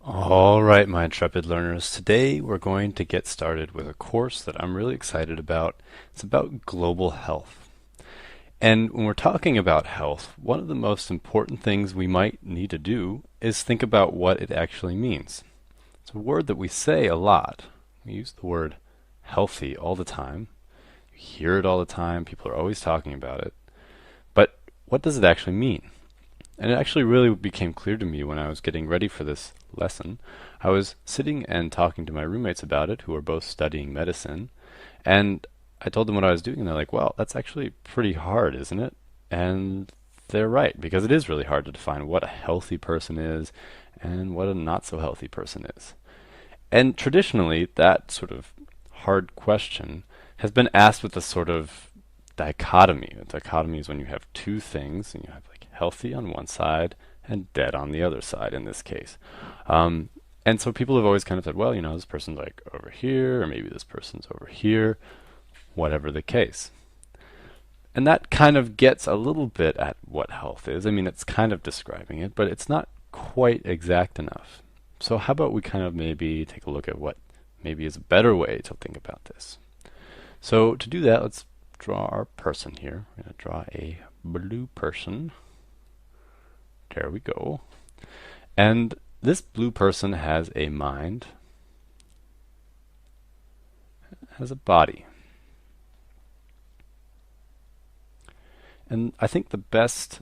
All right, my intrepid learners. Today we're going to get started with a course that I'm really excited about. It's about global health. And when we're talking about health, one of the most important things we might need to do is think about what it actually means. It's a word that we say a lot. We use the word healthy all the time. You hear it all the time. People are always talking about it. But what does it actually mean? And it actually really became clear to me when I was getting ready for this lesson. I was sitting and talking to my roommates about it, who were both studying medicine, and I told them what I was doing, and they're like, well, that's actually pretty hard, isn't it? And they're right, because it is really hard to define what a healthy person is and what a not so healthy person is. And traditionally, that sort of hard question has been asked with a sort of dichotomy. A dichotomy is when you have two things, and you have like healthy on one side and dead on the other side in this case. Um, and so people have always kind of said, well, this person's like over here, or maybe this person's over here, whatever the case. And that kind of gets a little bit at what health is. I mean, it's kind of describing it, but it's not quite exact enough. So how about we kind of maybe take a look at what maybe is a better way to think about this. So to do that, let's draw our person here. We're going to draw a blue person. There we go. And this blue person has a mind, has a body. And I think the best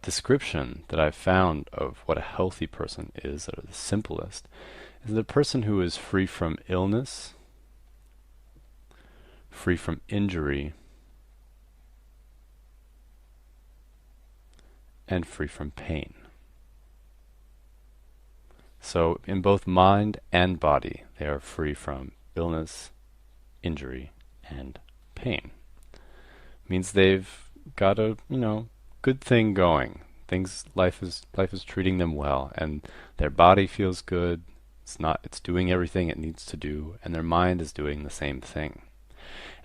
description that I've found of what a healthy person is, or the simplest, is the person who is free from illness, free from injury, and free from pain. So in both mind and body, they are free from illness, injury, and pain. Means they've got a, good thing going. Life is treating them well, and their body feels good. It's doing everything it needs to do, and their mind is doing the same thing.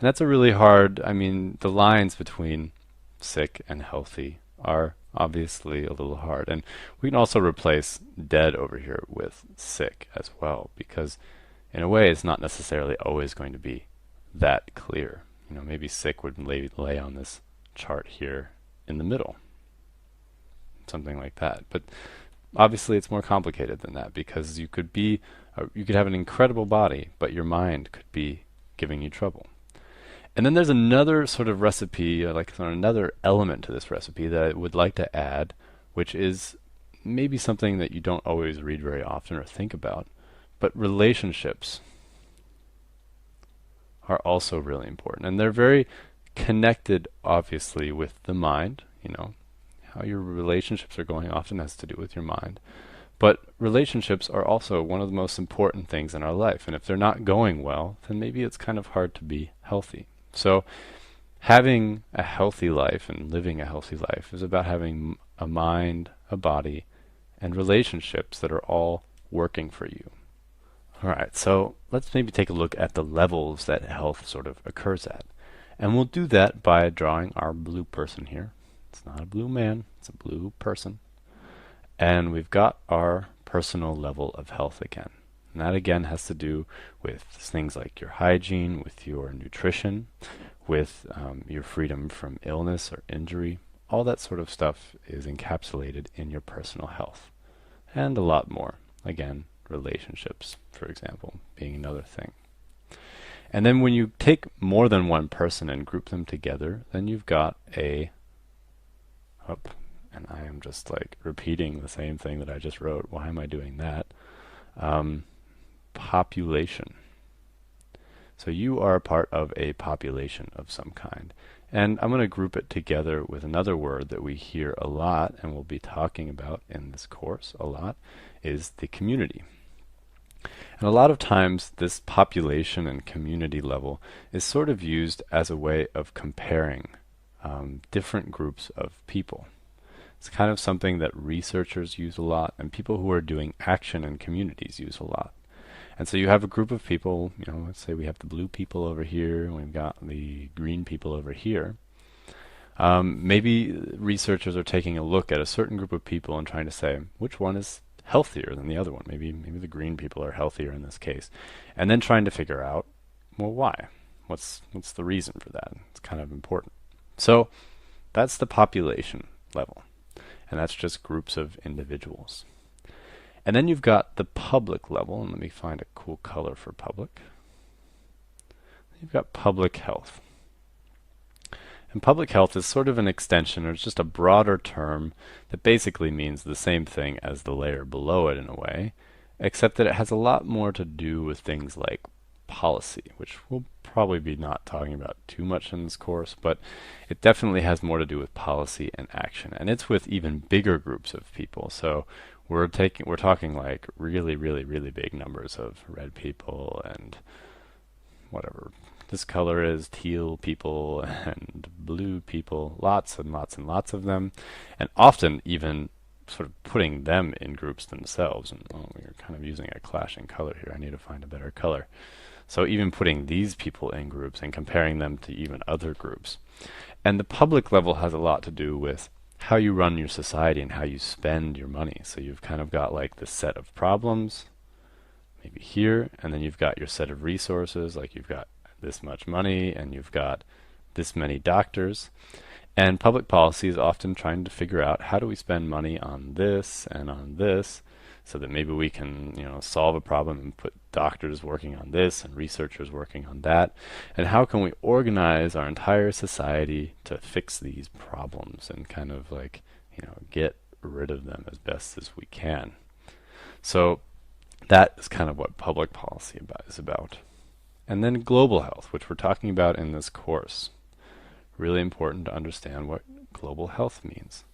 And that's a really hard, the lines between sick and healthy are obviously a little hard. And we can also replace dead over here with sick as well, because in a way it's not necessarily always going to be that clear. Maybe sick would lay on this chart here in the middle, something like that. But obviously it's more complicated than that, because you could have an incredible body, but your mind could be giving you trouble. And then there's another sort of recipe, another element to this recipe that I would like to add, which is maybe something that you don't always read very often or think about, but relationships are also really important. And they're very connected, obviously, with the mind. How your relationships are going often has to do with your mind. But relationships are also one of the most important things in our life. And if they're not going well, then maybe it's kind of hard to be healthy. So having a healthy life and living a healthy life is about having a mind, a body, and relationships that are all working for you. All right, so let's maybe take a look at the levels that health sort of occurs at. And we'll do that by drawing our blue person here. It's not a blue man, it's a blue person. And we've got our personal level of health again. And that again has to do with things like your hygiene, with your nutrition, with your freedom from illness or injury. All that sort of stuff is encapsulated in your personal health. And a lot more. Again, relationships, for example, being another thing. And then when you take more than one person and group them together, then you've got and I am just like repeating the same thing that I just wrote. Why am I doing that? Population. So you are a part of a population of some kind. And I'm going to group it together with another word that we hear a lot and we'll be talking about in this course a lot, is the community. And a lot of times this population and community level is sort of used as a way of comparing different groups of people. It's kind of something that researchers use a lot and people who are doing action in communities use a lot. And so you have a group of people, let's say we have the blue people over here, and we've got the green people over here. Maybe researchers are taking a look at a certain group of people and trying to say, which one is healthier than the other one. Maybe the green people are healthier in this case. And then trying to figure out, well, why? What's the reason for that? It's kind of important. So that's the population level. And that's just groups of individuals. And then you've got the public level, and let me find a cool color for public. You've got public health. And public health is sort of an extension, or it's just a broader term that basically means the same thing as the layer below it in a way, except that it has a lot more to do with things like policy, which we'll probably be not talking about too much in this course, but it definitely has more to do with policy and action. And it's with even bigger groups of people. So we're talking like really, really, really big numbers of red people and whatever this color is, teal people and blue people, lots and lots and lots of them, and often even sort of putting them in groups themselves. And we're kind of using a clashing color here. I need to find a better color. So even putting these people in groups and comparing them to even other groups. And the public level has a lot to do with how you run your society and how you spend your money. So you've kind of got like this set of problems, maybe here, and then you've got your set of resources, like you've got this much money and you've got this many doctors. And public policy is often trying to figure out how do we spend money on this and on this so that maybe we can, solve a problem and put doctors working on this and researchers working on that. And how can we organize our entire society to fix these problems and kind of like, get rid of them as best as we can. So that is kind of what public policy is about. And then global health, which we're talking about in this course. Really important to understand what global health means.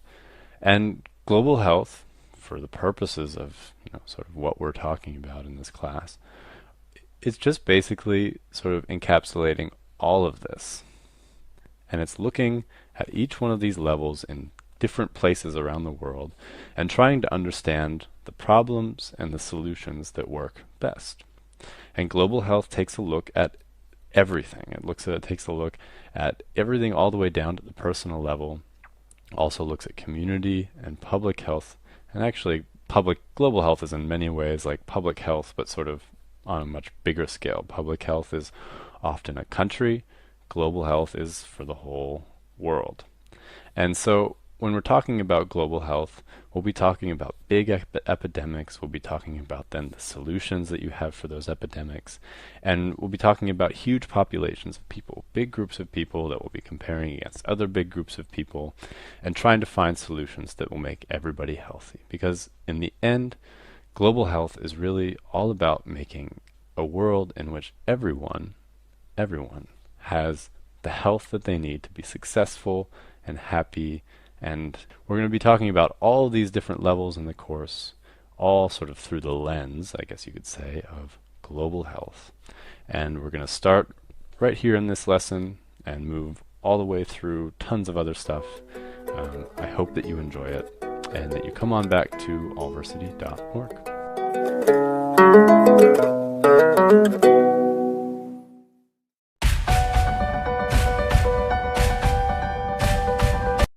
And global health, for the purposes of sort of what we're talking about in this class, it's just basically sort of encapsulating all of this. And it's looking at each one of these levels in different places around the world and trying to understand the problems and the solutions that work best. And global health takes a look at everything. It takes a look at everything all the way down to the personal level. Also looks at community and public health. And actually, global health is in many ways like public health, but sort of on a much bigger scale. Public health is often a country. Global health is for the whole world. And so when we're talking about global health, we'll be talking about big epidemics. We'll be talking about then the solutions that you have for those epidemics. And we'll be talking about huge populations of people, big groups of people that we'll be comparing against other big groups of people and trying to find solutions that will make everybody healthy. Because in the end, global health is really all about making a world in which everyone has the health that they need to be successful and happy. And we're going to be talking about all of these different levels in the course, all sort of through the lens, I guess you could say, of global health. And we're going to start right here in this lesson and move all the way through tons of other stuff. I hope that you enjoy it and that you come on back to allversity.org.